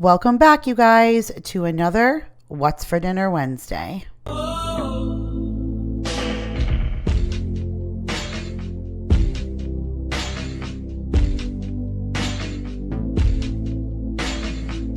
Welcome back, you guys, to another What's for Dinner Wednesday.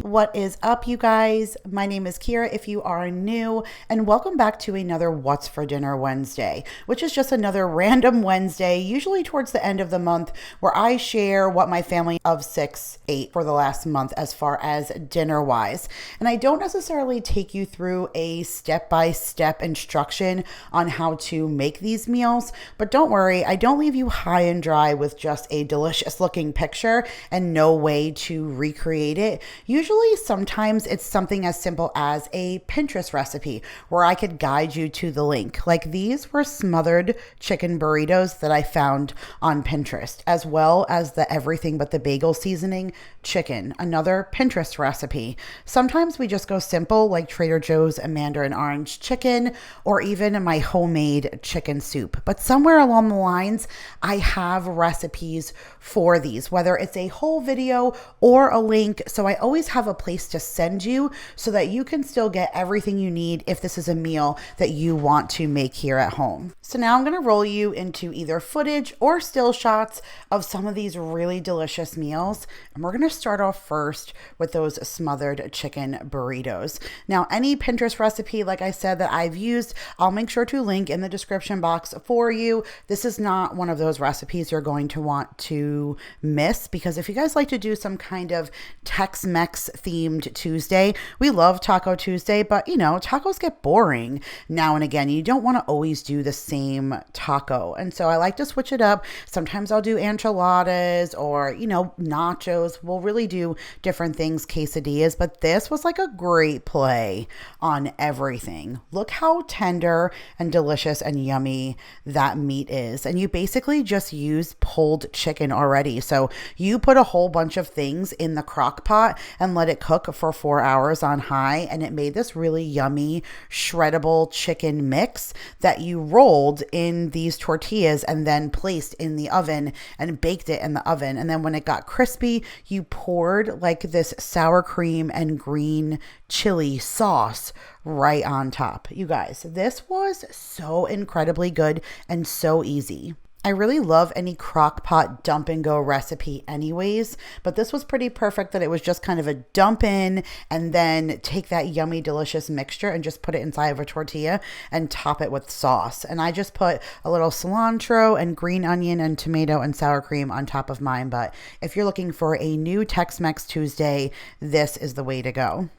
What is up, you guys? My name is Kira if you are new, and welcome back to another What's for Dinner Wednesday, which is just another random Wednesday, usually towards the end of the month, where I share what my family of 6 ate for the last month as far as dinner-wise. And I don't necessarily take you through a step-by-step instruction on how to make these meals, but don't worry, I don't leave you high and dry with just a delicious-looking picture and no way to recreate it. Usually, sometimes it's something as simple as a Pinterest recipe where I could guide you to the link. Like these were smothered chicken burritos that I found on Pinterest, as well as the Everything but the Bagel seasoning chicken, another Pinterest recipe. Sometimes we just go simple like Trader Joe's Mandarin orange chicken or even my homemade chicken soup. But somewhere along the lines, I have recipes for these, whether it's a whole video or a link. So I always have a place to send you so that you can still get everything you need if this is a meal that you want to make here at home. So now I'm going to roll you into either footage or still shots of some of these really delicious meals. And we're going to start off first with those smothered chicken burritos. Now, any Pinterest recipe, like I said, that I've used, I'll make sure to link in the description box for you. This is not one of those recipes you're going to want to miss, because if you guys like to do some kind of Tex-Mex themed Tuesday, we love Taco Tuesday, but tacos get boring now and again. You don't want to always do the same taco. And so I like to switch it up. Sometimes I'll do enchiladas or, nachos. We'll really do different things, quesadillas, but this was like a great play on everything. Look how tender and delicious and yummy that meat is. And you basically just use pulled chicken already. So you put a whole bunch of things in the crock pot and let it cook for 4 hours on high. And it made this really yummy, shreddable chicken mix that you rolled in these tortillas and then placed in the oven and baked it in the oven. And then when it got crispy, you poured like this sour cream and green chili sauce right on top. You guys, this was so incredibly good and so easy. I really love any crock pot dump and go recipe anyways, but this was pretty perfect that it was just kind of a dump in and then take that yummy, delicious mixture and just put it inside of a tortilla and top it with sauce. And I just put a little cilantro and green onion and tomato and sour cream on top of mine. But if you're looking for a new Tex-Mex Tuesday, this is the way to go.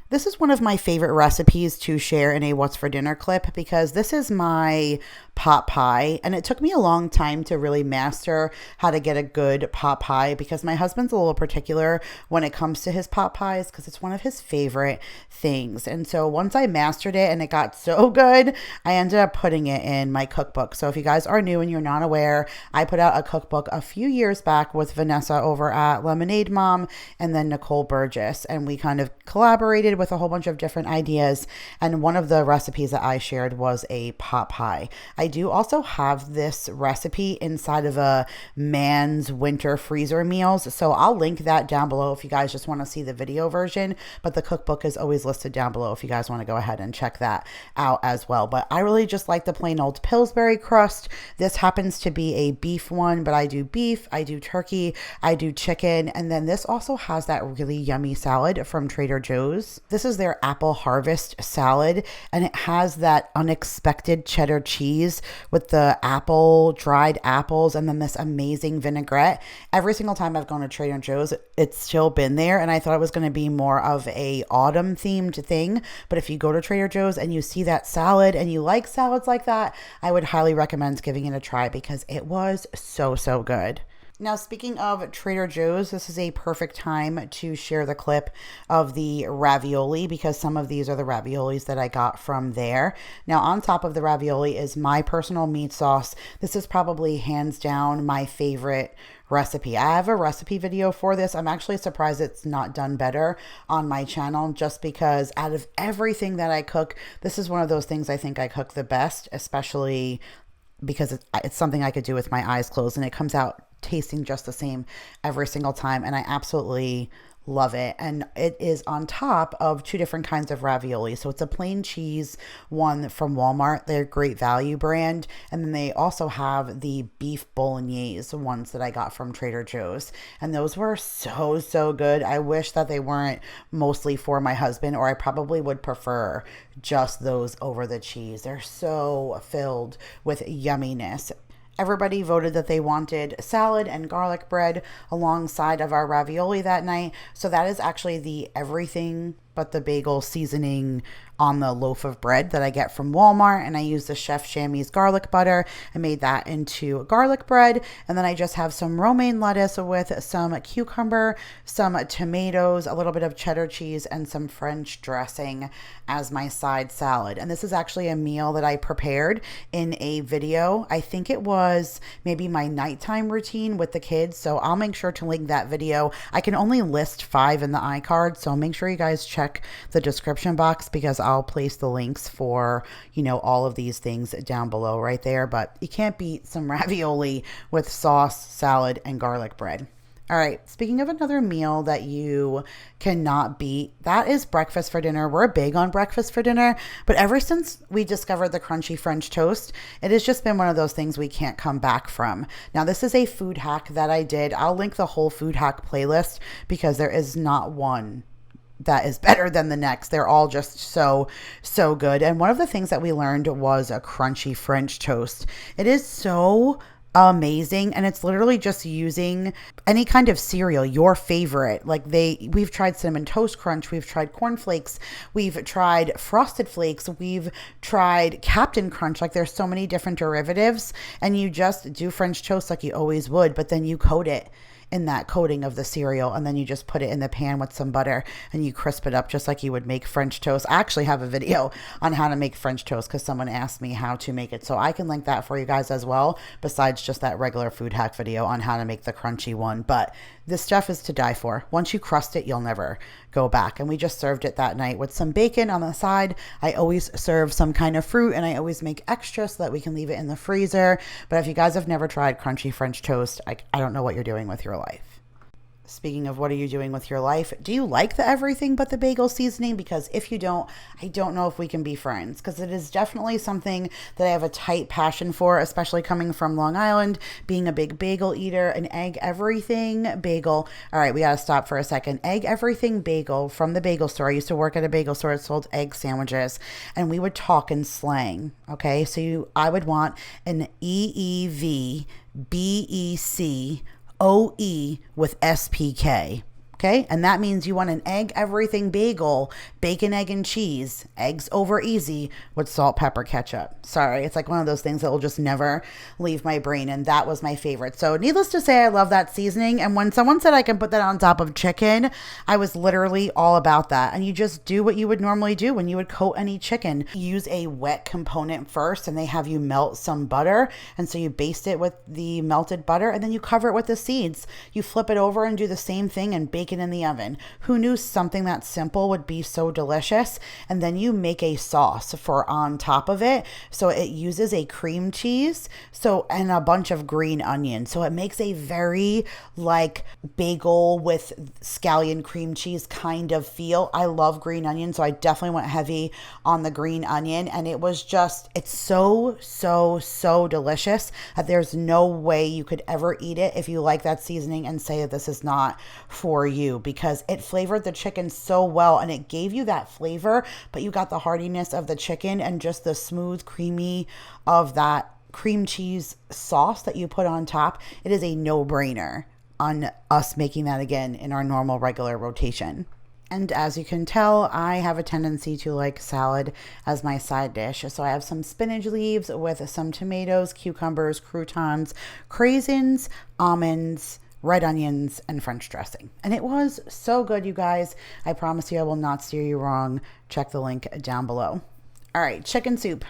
This is one of my favorite recipes to share in a What's for Dinner clip because this is my pot pie, and it took me a long time to really master how to get a good pot pie because my husband's a little particular when it comes to his pot pies because it's one of his favorite things. And so once I mastered it and it got so good, I ended up putting it in my cookbook. So if you guys are new and you're not aware, I put out a cookbook a few years back with Vanessa over at Lemonade Mom and then Nicole Burgess, and we kind of collaborated with a whole bunch of different ideas, and one of the recipes that I shared was a pot pie. I do also have this recipe inside of a Man's Winter Freezer Meals, so I'll link that down below if you guys just want to see the video version, but the cookbook is always listed down below if you guys want to go ahead and check that out as well. But I really just like the plain old Pillsbury crust. This happens to be a beef one, but I do beef, I do turkey, I do chicken, and then this also has that really yummy salad from Trader Joe's. This is their apple harvest salad, and it has that unexpected cheddar cheese with the dried apples, and then this amazing vinaigrette. Every single time I've gone to Trader Joe's, it's still been there, and I thought it was going to be more of a autumn themed thing. But if you go to Trader Joe's and you see that salad and you like salads like that, I would highly recommend giving it a try because it was so good. Now, speaking of Trader Joe's, this is a perfect time to share the clip of the ravioli because some of these are the raviolis that I got from there. Now, on top of the ravioli is my personal meat sauce. This is probably hands down my favorite recipe. I have a recipe video for this. I'm actually surprised it's not done better on my channel just because out of everything that I cook, this is one of those things I think I cook the best, especially because it's something I could do with my eyes closed and it comes out tasting just the same every single time. And I absolutely Love it. And it is on top of two different kinds of ravioli. So it's a plain cheese one from Walmart. They're a great value brand. And then they also have the beef bolognese ones that I got from Trader Joe's. And those were so, so good. I wish that they weren't mostly for my husband, or I probably would prefer just those over the cheese. They're so filled with yumminess. Everybody voted that they wanted salad and garlic bread alongside of our ravioli that night. So that is actually the Everything but the Bagel seasoning on the loaf of bread that I get from Walmart. And I use the Chef Chamois garlic butter and made that into garlic bread. And then I just have some romaine lettuce with some cucumber, some tomatoes, a little bit of cheddar cheese, and some French dressing as my side salad. And this is actually a meal that I prepared in a video. I think it was maybe my nighttime routine with the kids. So I'll make sure to link that video. I can only list 5 in the iCard. So make sure you guys check the description box, because I'll place the links for, all of these things down below right there. But you can't beat some ravioli with sauce, salad, and garlic bread. All right, speaking of another meal that you cannot beat, that is breakfast for dinner. We're big on breakfast for dinner, but ever since we discovered the crunchy French toast, it has just been one of those things we can't come back from. Now, this is a food hack that I did. I'll link the whole food hack playlist, because there is not one that is better than the next. They're all just so, so good. And one of the things that we learned was a crunchy French toast. It is so amazing, and it's literally just using any kind of cereal, your favorite. We've tried Cinnamon Toast Crunch, we've tried Corn Flakes, we've tried Frosted Flakes, we've tried Captain Crunch. There's so many different derivatives, and you just do French toast like you always would, but then you coat it in that coating of the cereal, and then you just put it in the pan with some butter and you crisp it up just like you would make French toast. I actually have a video on how to make French toast because someone asked me how to make it, so I can link that for you guys as well, besides just that regular food hack video on how to make the crunchy one. But this stuff is to die for. Once you crust it, you'll never go back. And we just served it that night with some bacon on the side. I always serve some kind of fruit, and I always make extra so that we can leave it in the freezer. But if you guys have never tried crunchy French toast, I don't know what you're doing with your life. Speaking of what are you doing with your life, do you like the Everything But the Bagel seasoning? Because if you don't, I don't know if we can be friends, because it is definitely something that I have a tight passion for, especially coming from Long Island, being a big bagel eater. An Egg Everything bagel. All right, we got to stop for a second. Egg Everything bagel from the bagel store. I used to work at a bagel store that sold egg sandwiches, and we would talk in slang. Okay, so I would want an EEVBECOE with SPK. Okay, and that means you want an Egg Everything bagel, bacon, egg, and cheese, eggs over easy with salt, pepper, ketchup. Sorry, it's like one of those things that will just never leave my brain, and that was my favorite. So needless to say, I love that seasoning, and when someone said I can put that on top of chicken, I was literally all about that. And you just do what you would normally do when you would coat any chicken. Use a wet component first, and they have you melt some butter, and so you baste it with the melted butter, and then you cover it with the seeds. You flip it over and do the same thing and bake it in the oven. Who knew something that simple would be so delicious? And then you make a sauce for on top of it. So it uses a cream cheese, and a bunch of green onions. So it makes a very bagel with scallion cream cheese kind of feel. I love green onion, so I definitely went heavy on the green onion. And it's so, so, so delicious that there's no way you could ever eat it if you like that seasoning and say that this is not for you, because it flavored the chicken so well, and it gave you that flavor, but you got the heartiness of the chicken and just the smooth creamy of that cream cheese sauce that you put on top. It is a no-brainer on us making that again in our normal regular rotation. And as you can tell, I have a tendency to like salad as my side dish. So I have some spinach leaves with some tomatoes, cucumbers, croutons, craisins, almonds, red onions, and French dressing. And it was so good, you guys. I promise you I will not steer you wrong. Check the link down below. All right, chicken soup.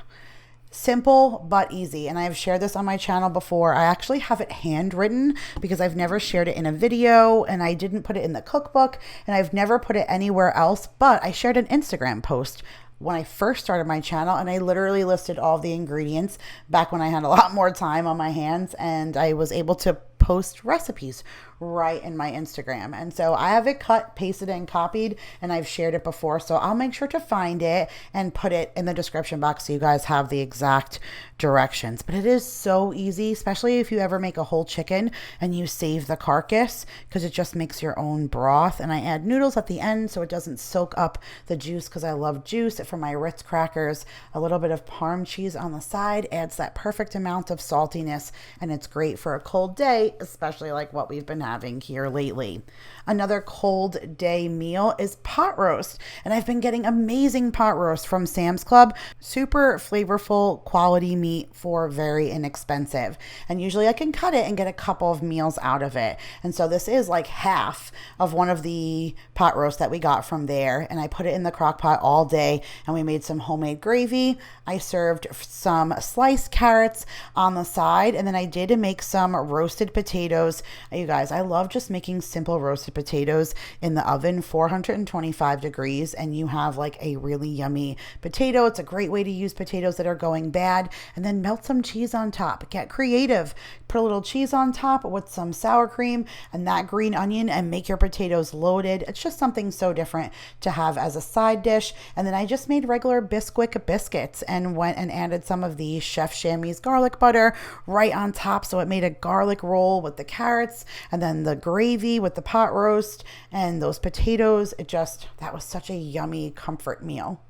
Simple but easy, and I've shared this on my channel before. I actually have it handwritten because I've never shared it in a video, and I didn't put it in the cookbook, and I've never put it anywhere else, but I shared an Instagram post when I first started my channel, and I literally listed all the ingredients back when I had a lot more time on my hands, and I was able to post recipes right in my Instagram. And so I have it cut, pasted, and copied, and I've shared it before. So I'll make sure to find it and put it in the description box so you guys have the exact directions. But it is so easy, especially if you ever make a whole chicken and you save the carcass, because it just makes your own broth. And I add noodles at the end so it doesn't soak up the juice, because I love juice. For my Ritz crackers, a little bit of Parm cheese on the side adds that perfect amount of saltiness, and it's great for a cold day, especially like what we've been having here lately. Another cold day meal is pot roast, and I've been getting amazing pot roast from Sam's Club. Super flavorful, quality meat for very inexpensive, and usually I can cut it and get a couple of meals out of it. And so this is like half of one of the pot roast that we got from there, and I put it in the crock pot all day, and we made some homemade gravy. I served some sliced carrots on the side, and then I did make some roasted potatoes. You guys, I love just making simple roasted potatoes in the oven, 425 degrees, and you have like a really yummy potato. It's a great way to use potatoes that are going bad. And then melt some cheese on top. Get creative. Put a little cheese on top with some sour cream and that green onion, and make your potatoes loaded. It's just something so different to have as a side dish. And then I just made regular Bisquick biscuits and went and added some of the Chef Chamois garlic butter right on top. So it made a garlic roll with the carrots and then the gravy with the pot roast and those potatoes. That was such a yummy comfort meal.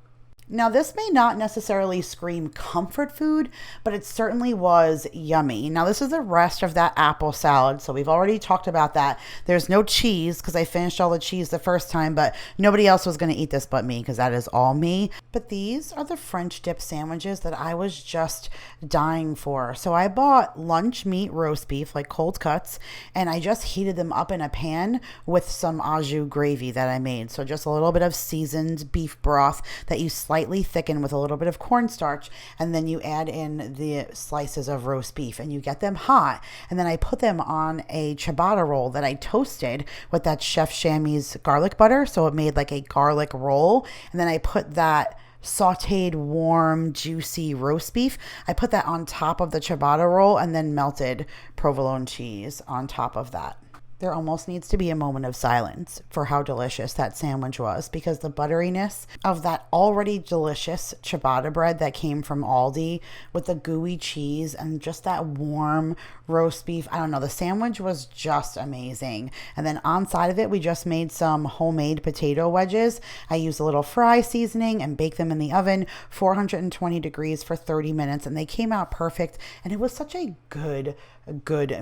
Now, this may not necessarily scream comfort food, but it certainly was yummy. Now, this is the rest of that apple salad. So we've already talked about that. There's no cheese because I finished all the cheese the first time, but nobody else was going to eat this but me, because that is all me. But these are the French dip sandwiches that I was just dying for. So I bought lunch meat roast beef, like cold cuts, and I just heated them up in a pan with some au jus gravy that I made. So just a little bit of seasoned beef broth that you slightly thicken with a little bit of cornstarch, and then you add in the slices of roast beef and you get them hot, and then I put them on a ciabatta roll that I toasted with that Chef Chamois garlic butter, so it made like a garlic roll. And then I put that sauteed, warm, juicy roast beef, I put that on top of the ciabatta roll, and then melted provolone cheese on top of that. There almost needs to be a moment of silence for how delicious that sandwich was, because the butteriness of that already delicious ciabatta bread that came from Aldi with the gooey cheese and just that warm roast beef, I don't know, the sandwich was just amazing. And then on side of it, we just made some homemade potato wedges. I used a little fry seasoning and baked them in the oven, 420 degrees for 30 minutes, and they came out perfect. And it was such a good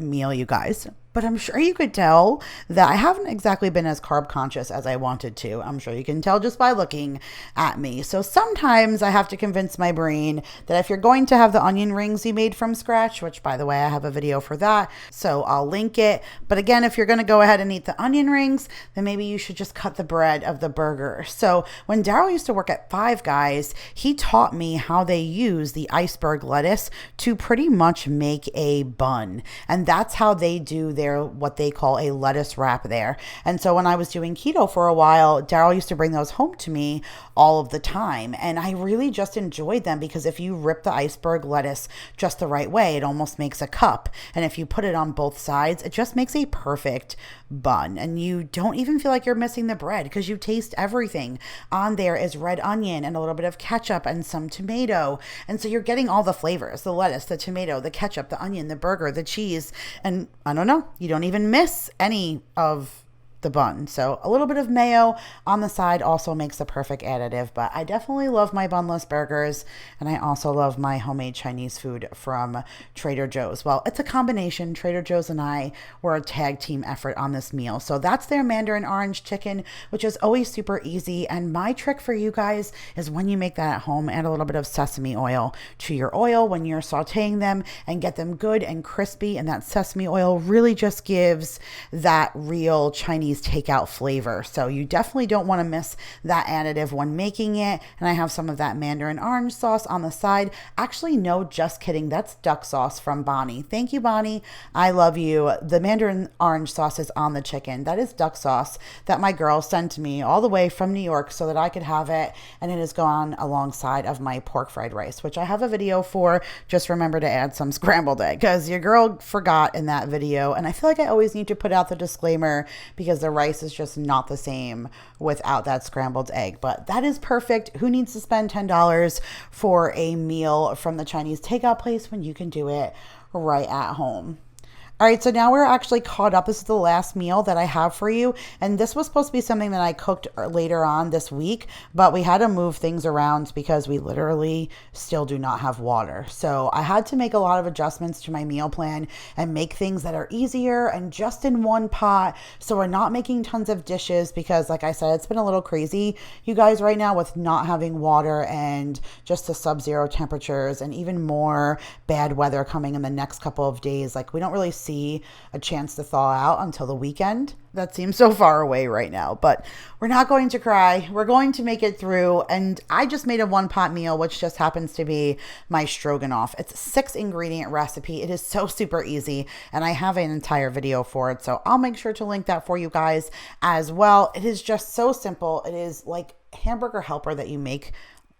meal, you guys. But I'm sure you could tell that I haven't exactly been as carb conscious as I wanted to. I'm sure you can tell just by looking at me. So sometimes I have to convince my brain that if you're going to have the onion rings you made from scratch, which by the way, I have a video for that, so I'll link it. But again, if you're going to go ahead and eat the onion rings, then maybe you should just cut the bread of the burger. So when Daryl used to work at Five Guys, he taught me how they use the iceberg lettuce to pretty much make a bun. And that's how they do their what they call a lettuce wrap there. And so when I was doing keto for a while, Daryl used to bring those home to me all of the time. And I really just enjoyed them, because if you rip the iceberg lettuce just the right way, it almost makes a cup. And if you put it on both sides, it just makes a perfect bun. And you don't even feel like you're missing the bread, because you taste everything. On there is red onion and a little bit of ketchup and some tomato. And so you're getting all the flavors, the lettuce, the tomato, the ketchup, the onion, the burger, the cheese. And I don't know, you don't even miss any of the bun. So a little bit of mayo on the side also makes the perfect additive, but I definitely love my bunless burgers, and I also love my homemade Chinese food from Trader Joe's. Well, it's a combination. Trader Joe's and I were a tag team effort on this meal. So that's their Mandarin orange chicken, which is always super easy. And my trick for you guys is when you make that at home, add a little bit of sesame oil to your oil when you're sauteing them and get them good and crispy. And that sesame oil really just gives that real Chinese Chinese takeout flavor. So you definitely don't want to miss that additive when making it. And I have some of that mandarin orange sauce on the side. Actually, no, just kidding. That's duck sauce from Bonnie. Thank you, Bonnie. I love you. The mandarin orange sauce is on the chicken. That is duck sauce that my girl sent to me all the way from New York so that I could have it. And it has gone alongside of my pork fried rice, which I have a video for. Just remember to add some scrambled egg because your girl forgot in that video. And I feel like I always need to put out the disclaimer because the rice is just not the same without that scrambled egg. But that is perfect. Who needs to spend $10 for a meal from the Chinese takeout place when you can do it right at home? All right, so now we're actually caught up. This is the last meal that I have for you. And this was supposed to be something that I cooked later on this week, but we had to move things around because we literally still do not have water. So I had to make a lot of adjustments to my meal plan and make things that are easier and just in one pot. So we're not making tons of dishes because, like I said, it's been a little crazy, you guys, right now with not having water and just the sub-zero temperatures and even more bad weather coming in the next couple of days. Like, we don't really see a chance to thaw out until the weekend. That seems so far away right now, but we're not going to cry. We're going to make it through. And I just made a one pot meal, which just happens to be my stroganoff. It's a 6-ingredient recipe. It is so super easy. And I have an entire video for it. So I'll make sure to link that for you guys as well. It is just so simple. It is like hamburger helper that you make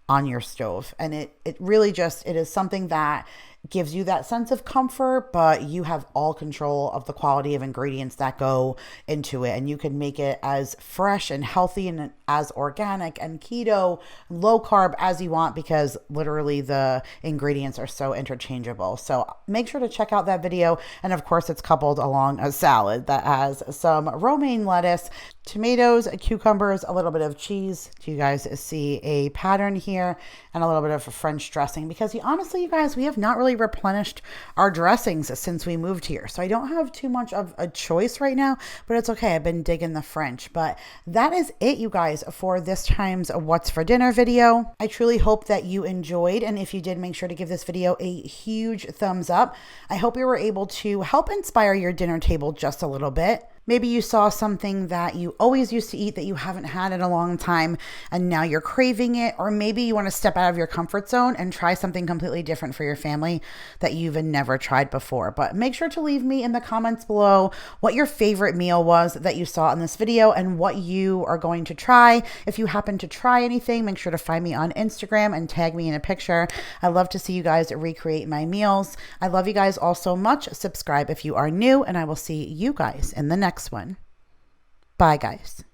on your stove. And it really just, it is something that gives you that sense of comfort, but you have all control of the quality of ingredients that go into it. And you can make it as fresh and healthy and as organic and keto, low carb as you want, because literally the ingredients are so interchangeable. So make sure to check out that video. And of course, it's coupled along a salad that has some romaine lettuce, tomatoes, cucumbers, a little bit of cheese. Do you guys see a pattern here? And a little bit of French dressing, because honestly, you guys, we have not really replenished our dressings since we moved here. So I don't have too much of a choice right now, but it's okay. I've been digging the French. But that is it, you guys, for this time's What's for Dinner video. I truly hope that you enjoyed. And if you did, make sure to give this video a huge thumbs up. I hope you were able to help inspire your dinner table just a little bit. Maybe you saw something that you always used to eat that you haven't had in a long time and now you're craving it. Or maybe you want to step out of your comfort zone and try something completely different for your family that you've never tried before. But make sure to leave me in the comments below what your favorite meal was that you saw in this video and what you are going to try. If you happen to try anything, make sure to find me on Instagram and tag me in a picture. I love to see you guys recreate my meals. I love you guys all so much. Subscribe if you are new, and I will see you guys in the next one. Bye, guys.